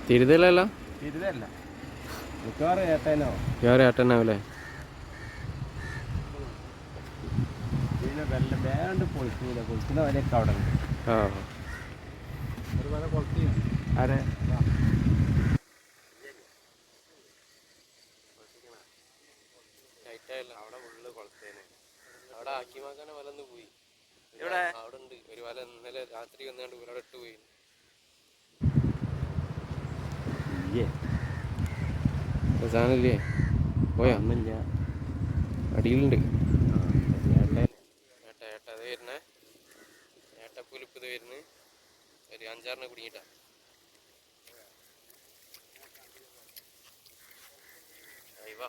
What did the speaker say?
തിരുതലല്ല തിരുതല്ല മിക്കവാറും ഏട്ടനോ വേറെ ഏട്ടനാവല്ലേ? പിന്നെ വെള്ളം വേണ്ട പൊളിക്കൂല, പൊളിക്കുന്ന വരെയൊക്കെ അവിടെ ഉണ്ട്. ആ ഒരു വല കൊളത്തി ആരെ അവിടെ ഫുള്ള് കൊളത്തേനെ. അവിടെ ആക്കിമാക്കാനെ വലന്ന് പോയി. ഇവിടെ അവിടെ ഉണ്ട് ഒരു വല, ഇന്നലെ രാത്രി വന്നാണ്ട് ഇവിടെ ഇട്ട് പോയി. സാധനല്ലേ പോയാ? ഒന്നുമില്ല, അടിയിലുണ്ട്. ഏട്ട ഏട്ട അത് വരുന്നേ, ഏട്ടപ്പൂലിപ്പ് ഇത് വരുന്ന് ഒരു 5-6 കുടുങ്ങിട്ടാ. അയ്യ